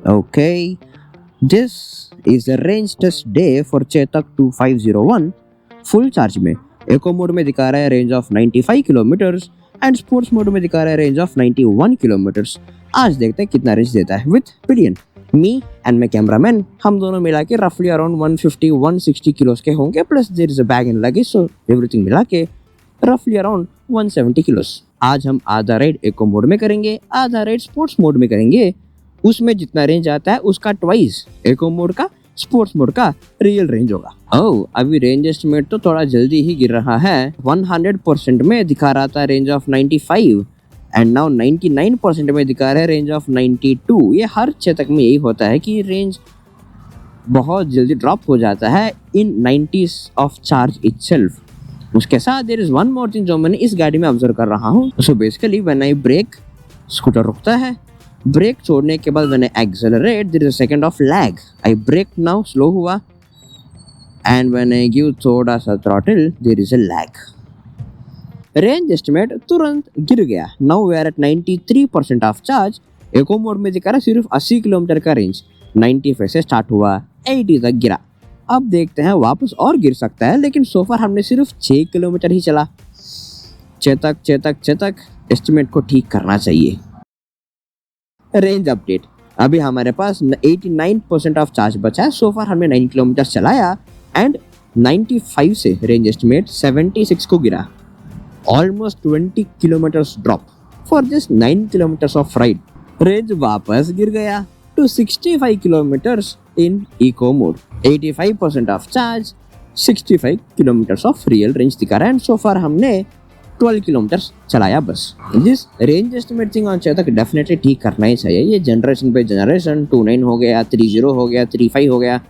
Okay, this is the range test day for Chetak 2501 full charge में। एको mode में दिखा रहा है range of 95 kilometres and sports mode में दिखा रहा है रेंज ऑफ 91 किलोमीटर्स। आज देखते हैं कितना रेंज देता है with pillion. Me and my cameraman हम दोनों मिला के रफली अराउंड 150-160 किलोस के होंगे, plus there is a bag and luggage, so everything मिला के रफली अराउंड 170 किलोस। आज हम आधा राइड एको मोड में करेंगे, आधा राइड स्पोर्ट्स मोड में करेंगे। उसमें जितना रेंज आता है उसका ट्वाइस एको मोड का स्पोर्ट्स मोड का रियल रेंज होगा। ओह, अभी रेंज एस्टिमेट तो थोड़ा जल्दी ही गिर रहा है। 100% में दिखा रहा था रेंज ऑफ 95 एंड नाउ 99% में दिखा रहा है रेंज ऑफ 92। ये हर चेतक में यही होता है कि रेंज बहुत जल्दी ड्रॉप हो जाता है इन 90s ऑफ चार्ज इटसेल्फ। उसके साथ there is one more thing जो मैंने इस गाड़ी में ऑब्जर्व कर रहा हूँ। So basically when I brake, scooter रुकता है। ब्रेक छोड़ने के बाद मैंने accelerate, there is a second of lag. I brake now, slow हुआ, एंड व्हेन आई गिव थोड़ा सा throttle there is a lag. Range estimate तुरंत गिर गया। Now we are at 93% of charge. Eco mode में दिखा रहा सिर्फ 80 किलोमीटर का रेंज। 95 से स्टार्ट हुआ, 80 तक गिरा। अब देखते हैं वापस और गिर सकता है, लेकिन सो फार हमने सिर्फ 6 किलोमीटर ही चला। चेतक एस्टिमेट को ठीक करना चाहिए। रेंज अपडेट, अभी हमारे पास 89% ऑफ चार्ज बचा है। सो फार हमने 9 किलोमीटर चलाया एंड 95 से रेंज एस्टिमेट 76 को गिरा। Almost 20 kilometres drop for just 9 kilometres of ride. Range वापस गिर गया to 65 kilometres in eco mode. 85% of charge, 65 kilometres of real range दिखा रहा है एंड सो फार हमने 12 किलोमीटर्स चलाया बस। जिस रेंज एस्टिमेट थिंग ऑन तक डेफिनेटली ठीक करना ही चाहिए। ये जनरेशन पे जनरेशन 29 हो गया, 30 हो गया, 35 हो गया,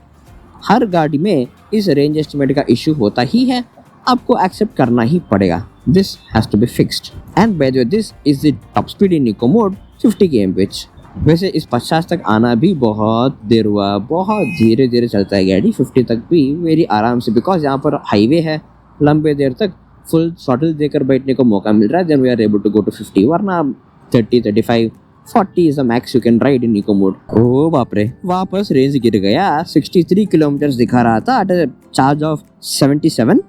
हर गाड़ी में इस रेंज एस्टिमेट का इशू होता ही है। आपको एक्सेप्ट करना ही पड़ेगा। This has to be fixed and by the way this is the top speed in eco mode 50 kmph। वैसे इस 50 तक आना भी बहुत देर हुआ, बहुत धीरे धीरे चलता है गाड़ी। 50 तक भी वेरी आराम से, बिकॉज यहाँ पर हाईवे है, लंबे देर तक फुल थ्रॉटल देकर बैठने को मौका मिल रहा है। Then we are able to go to 50, वरना 30, 35, 40 is the max you can ride in eco mode. Oh बाप रे, वापस रेंज गिर गया। 63 किलोमीटर दिखा रहा था एट चार्ज ऑफ 77,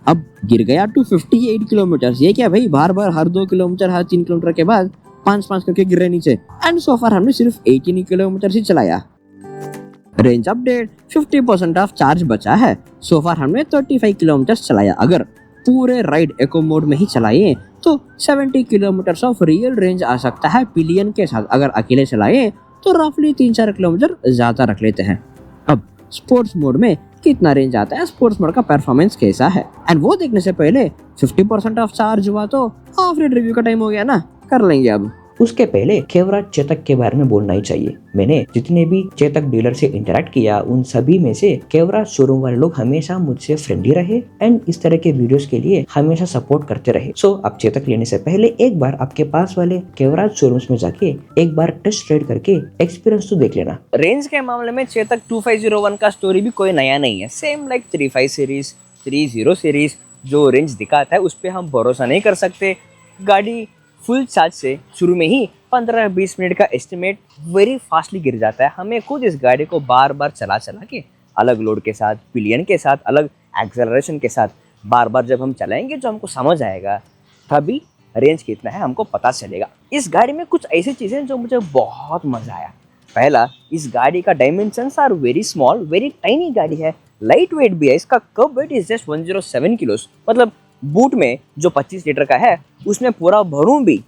अब गिर गया टू 58 किलोमीटर। ये क्या भाई, बार बार हर 2 किलोमीटर, हर 3 किलोमीटर के बाद 5-5 करके गिर रहे नीचे। एंड सो फार हमने सिर्फ 18 किलोमीटर ही चलाया। रेंज अपडेट, 50% ऑफ चार्ज बचा है। सो फार हमने 35 किलोमीटर चलाया। अगर पूरे राइड एको मोड में ही चलाए तो 70 किलोमीटर ऑफ रियल रेंज आ सकता है पिलियन के साथ। अगर अकेले चलाए तो रफली 3-4 किलोमीटर ज्यादा रख लेते हैं। अब स्पोर्ट्स मोड में कितना रेंज आता है, स्पोर्ट्स मोड का परफॉर्मेंस कैसा है, एंड वो देखने से पहले 50% ऑफ चार्ज हुआ तो ऑफ रेड रिव्यू का टाइम हो गया ना, कर लेंगे अब। उसके पहले केवराज चेतक के बारे में बोलना ही चाहिए। मैंने जितने भी चेतक डीलर से इंटरेक्ट किया उन सभी में से केवराज शोरूम वाले लोग हमेशा मुझसे फ्रेंडली रहे एंड इस तरह के वीडियोस के लिए हमेशा सपोर्ट करते रहे। सो आप चेतक लेने से पहले एक बार आपके पास वाले केवराज शोरूम्स में जाके एक बार टेस्ट राइड करके एक्सपीरियंस तो देख लेना। रेंज के मामले में चेतक 2501 का स्टोरी भी कोई नया नहीं है। सेम लाइक 35 सीरीज, 30 सीरीज जो रेंज दिखाता है उस पर हम भरोसा नहीं कर सकते। गाड़ी फुल चार्ज से शुरू में ही 15-20 मिनट का एस्टिमेट वेरी फास्टली गिर जाता है। हमें खुद इस गाड़ी को बार बार चला के अलग लोड के साथ, पिलियन के साथ, अलग एक्सेलरेशन के साथ बार बार जब हम चलाएंगे जो हमको समझ आएगा, तभी रेंज कितना है हमको पता चलेगा। इस गाड़ी में कुछ ऐसी चीज़ें जो मुझे बहुत मज़ा आया। पहला, इस गाड़ी का dimensions are very small, very tiny गाड़ी है। लाइट वेट भी है। इसका kerb weight is just 107 kilos. मतलब बूट में जो 25 लीटर का है उसमें पूरा भरूं भी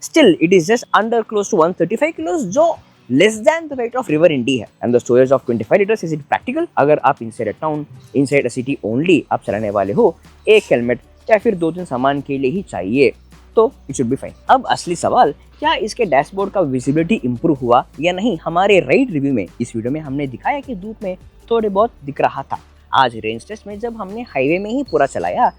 still it is just under close to 135 kilos, जो less than the weight of River Indie है। And the storage of 25 litres is it practical. अगर आप inside a town, inside a city only आप चलाने वाले हो, एक हेलमेट या फिर 2-3 सामान के लिए ही चाहिए तो इट शुड बी फाइन। अब असली सवाल, क्या इसके डैशबोर्ड का विजिबिलिटी इंप्रूव हुआ या नहीं? हमारे राइड रिव्यू में इस वीडियो में हमने दिखाया कि धूप में थोड़े बहुत दिख रहा था। आज रेंज टेस्ट में जब हमने हाईवे में ही पूरा चलाया,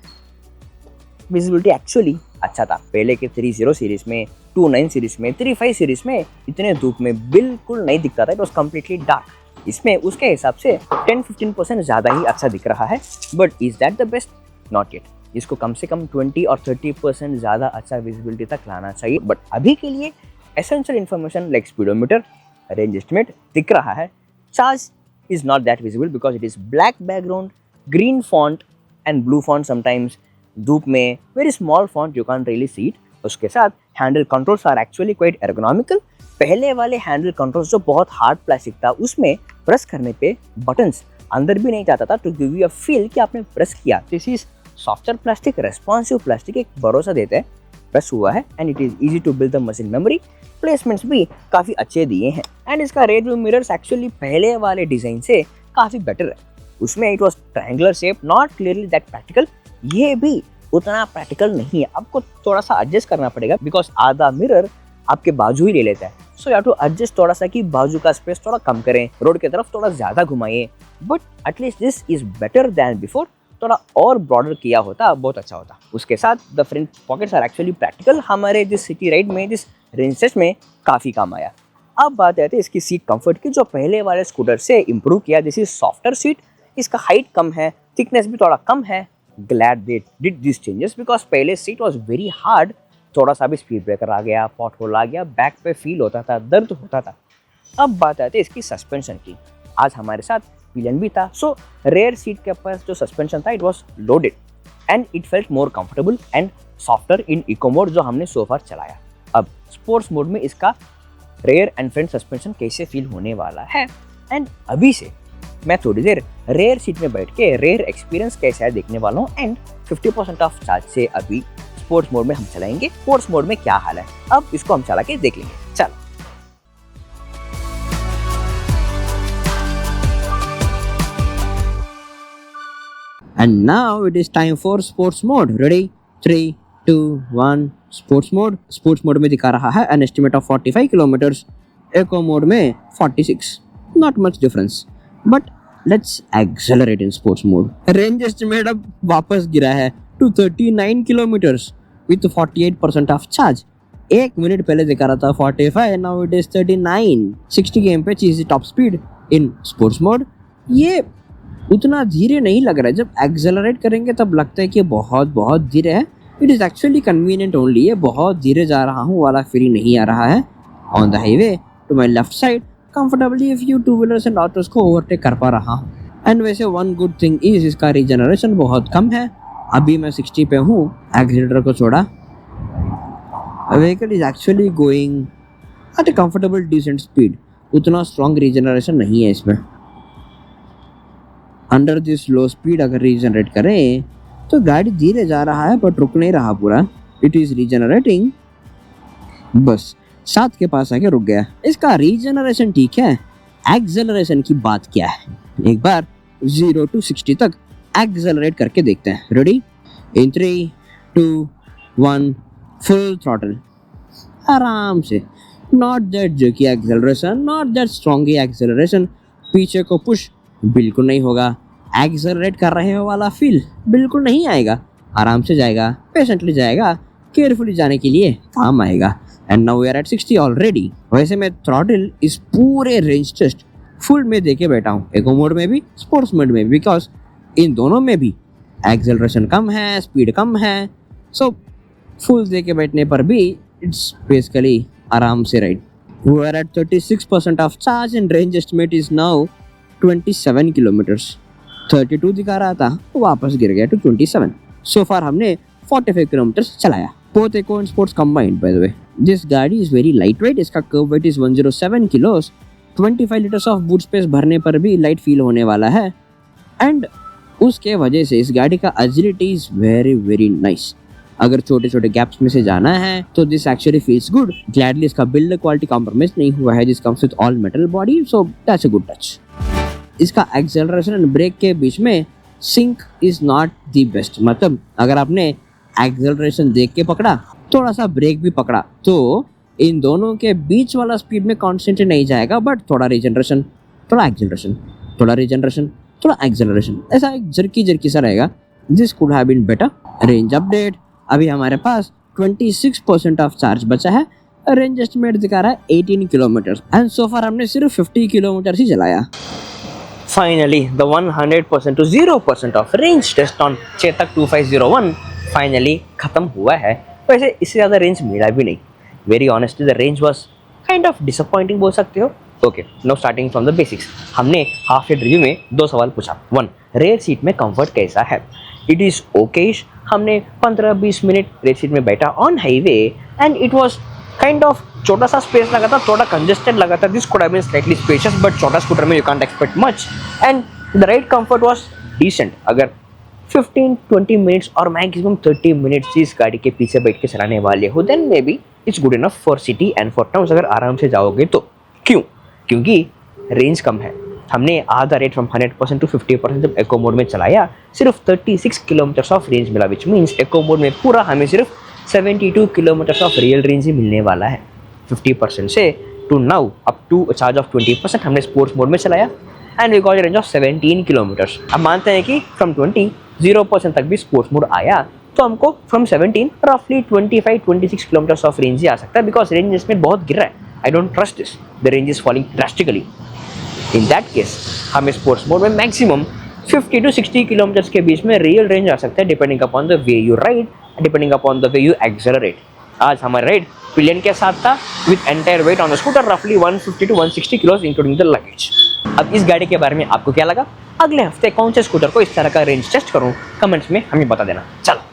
विजिबिलिटी एक्चुअली अच्छा था। पहले के 30 सीरीज में, 29 सीरीज में, 35 सीरीज में इतने धूप में बिल्कुल नहीं दिखता था। It was completely dark. इसमें उसके हिसाब से 10-15% ज़्यादा ही अच्छा दिख रहा है। But is that the best? Not yet. इसको कम से कम 20 और 30% ज़्यादा अच्छा विजिबिलिटी तक लाना चाहिए। बट अभी के लिए essential information like speedometer, range estimate दिख रहा है. Charge is not that visible because it is black background, green font and blue font sometimes. धूप में very small font, you can't really see it. उसके साथ handle controls are actually quite ergonomical. पहले वाले handle controls जो बहुत hard plastic था, उसमें प्रेस करने पे बटन्स अंदर भी नहीं जाता था to give you a feel कि आपने प्रेस किया. This is softer plastic, responsive plastic, एक भरोसा देता है प्रेस हुआ है and it is easy to build the muscle memory. Placements भी काफ़ी अच्छे दिए हैं एंड इसका रेयर व्यू मिरर्स एक्चुअली पहले वाले डिज़ाइन से काफ़ी बेटर है. उसमें it was triangular shape, not clearly that practical. ये भी उतना प्रैक्टिकल नहीं है, आपको थोड़ा सा एडजस्ट करना पड़ेगा बिकॉज आधा मिरर आपके बाजू ही ले लेता है. So you have to adjust थोड़ा सा कि बाजू का स्पेस थोड़ा कम करें, रोड की तरफ थोड़ा ज़्यादा घुमाइए. But at least this is better than before. थोड़ा और ब्रॉडर किया होता बहुत अच्छा होता. उसके साथ the front pockets are actually practical. हमारे जिस सिटी राइड में, जिस रेंज टेस्ट में काफ़ी काम आया. अब बात आती है इसकी सीट कंफर्ट की, जो पहले वाले स्कूटर से इम्प्रूव किया. दिस इज सॉफ्टर सीट, इसका हाइट कम है, थिकनेस भी थोड़ा कम है. Glad they did this changes because पहले सीट वॉज वेरी हार्ड. थोड़ा सा भी स्पीड ब्रेकर आ गया, पॉट होल आ गया, बैक पे फील होता था, दर्द होता था. अब बात आती है इसकी सस्पेंशन की. आज हमारे साथ पिलियन भी था, सो रेयर सीट के पास जो सस्पेंशन था it was loaded and it felt more comfortable and softer in eco mode जो हमने सो फार चलाया. अब स्पोर्ट्स मोड में इसका रेयर एंड फ्रंट सस्पेंशन कैसे फील होने वाला है एंड अभी से मैं थोड़ी देर रेयर सीट में बैठ के रेयर एक्सपीरियंस कैसा है देखने वाला हूँ. एंड 50% ऑफ चार्ज से अभी स्पोर्ट्स मोड में हम चलाएंगे. स्पोर्ट्स मोड में क्या हाल है अब इसको हम चला के देख लेंगे. चलो. And now it is time for sports mode. Ready? 3, 2, 1. Sports mode. Sports mode में दिखा रहा है an estimate of 45 kilometers. Eco mode में 46. Not much difference. But let's accelerate in sports mode. Range estimate अब वापस गिरा है to 39 kilometers with 48% of charge. 1 minute पहले दिखा रहा था 45, now it is 39. 60 km/h is the top speed in sports mode. ये उतना धीरे नहीं लग रहा है. जब एक्सेलरेट करेंगे तब लगता है कि बहुत बहुत धीरे है. It is actually convenient only. ये बहुत धीरे जा रहा हूँ वाला फील नहीं आ रहा है. On the highway to my left side comfortably a few two wheelers and autos को ओवरटेक कर पा रहा हूँ. एंड वैसे वन गुड थिंग इज इसका रीजनरेशन बहुत कम है. अभी मैं 60 पे हूँ, एक्सीलरेटर को छोड़ा. Vehicle is actually going at a comfortable decent speed. उतना स्ट्रॉन्ग रीजनरेशन नहीं है इसमें. अंडर दिस लो स्पीड अगर रीजनरेट करें तो गाड़ी धीरे जा रहा है बट रुक नहीं रहा पूरा. It is regenerating. बस 7 के पास आके रुक गया. इसका रीजनरेशन ठीक है, एक्सेलरेशन की बात क्या है. एक बार 0 to 60 तक एक्सेलरेट करके देखते हैं. रेडी? इन 3, 2, 1. Full throttle. आराम से. Not that jerky acceleration, not that strong acceleration. पीछे को पुश बिल्कुल नहीं होगा. एक्सेलरेट कर रहे हो वाला फील बिल्कुल नहीं आएगा. आराम से जाएगा, पेशेंटली जाएगा, केयरफुली जाने के लिए काम आएगा. And now we are at 60 already. वैसे मैं थ्रॉटल इस पूरे रेंज टेस्ट फुल में देके बैठा हूँ, इको मोड में भी, स्पोर्ट्स मोड में भी, बिकॉज इन दोनों में भी एक्सेलरेशन कम है, स्पीड कम है. सो फुल देके बैठने पर भी इट्स बेसिकली आराम से ride. We are at 36% of charge and range estimate is now 27 kilometres. 32 दिखा रहा था, वापस गिर गया टू 27. सो फार हमने 45 किलोमीटर्स चलाया. Both eco and sports combined by the way. This गाड़ी इज वेरी लाइट वेट. इसका curve weight is 107 kilos. 25 litres of boot space भरने पर भी लाइट फील होने वाला है. एंड उसके वजह से इस गाड़ी का agility is very very nice. अगर छोटे छोटे गैप्स में से जाना है तो this actually feels good. Gladly इसका बिल्ड क्वालिटी कॉम्प्रोमाइज नहीं हुआ है. This comes with all metal body, so that's a good touch. इसका एक्सेलरेशन एंड ब्रेक के बीच में sync is not the best. मतलब अगर आपने एक्सेलरेशन देख के पकड़ा, थोड़ा सा ब्रेक भी पकड़ा, तो इन दोनों के बीच वाला स्पीड में कॉन्स्टेंट नहीं जाएगा. बट थोड़ा रीजनरेशन, थोड़ा एक्सेलरेशन, थोड़ा रीजनरेशन, थोड़ा एक्सेलरेशन, ऐसा एक जर्की सा रहेगा. This could have been better. Range update. अभी हमारे पास 26% ऑफ चार्ज बचा है. रेंज एस्टिमेट दिखा रहा है 18 किलोमीटर. एंड सो फार हमने सिर्फ 50 किलोमीटर ही चलाया. Finally, the 100% to 0% of range test on Chetak 2501 finally खत्म हुआ है. वैसे इससे ज़्यादा रेंज मिला भी नहीं. Very honestly, the range was kind of disappointing बोल सकते हो. Okay, no starting from the basics. हमने हाफ एड रिव्यू में 2 सवाल पूछा। 1, रेयर सीट में कंफर्ट कैसा है? It is okayish. हमने 15-20 मिनट रेयर सीट में बैठा on highway and it was kind of छोटा सा स्पेस लगा था, थोड़ा कंजेस्टेड लगा था। This could have been slightly spacious, but छोटा स्कूटर में you can't expect much and the ride comfort was decent. अगर 15-20 मिनट्स और मैक्सिमम 30 मिनट्स इस गाड़ी के पीछे बैठ के चलाने वाले हो, then maybe it's good enough for city and for towns. अगर आराम से जाओगे तो क्यों? क्योंकि रेंज कम है। हमने आधा रेट फ्रॉम 100% टू 50% जब एको मोड में चलाया, सिर्फ 36 किलोमीटर्स ऑफ रेंज मिला, विच मीन्स एको मोड में पूरा हमें सिर्फ 72 किलोमीटर्स ऑफ रियल रेंज ही मिलने वाला है। 50% से to now up to charge of 20% हमने स्पोर्ट्स मोड में चलाया and we got range of 17 kilometres. अब मानते हैं कि फ्रॉम 0% तक भी स्पोर्ट्स मोड आया तो हमको फ्रॉम 17 रफली 25-26 किलोमीटर्स ऑफ रेंज ही आ सकता है, बिकॉज रेंज इसमें बहुत गिर रहा है। I don't trust this, the range is falling drastically. In that case हमें स्पोर्ट्स मोड में मैक्सिमम 50 to 60 किलोमीटर्स के बीच में रियल रेंज आ सकता है, depending upon the way you ride, depending upon the way you accelerate. आज हमारा ride pillion के साथ था with entire wait on the scooter रफली 150 to 160 kilos including the luggage. अब इस गाड़ी के बारे में आपको क्या लगा? अगले हफ्ते कौन से स्कूटर को इस तरह का रेंज टेस्ट करूं, कमेंट्स में हमें बता देना। चलो।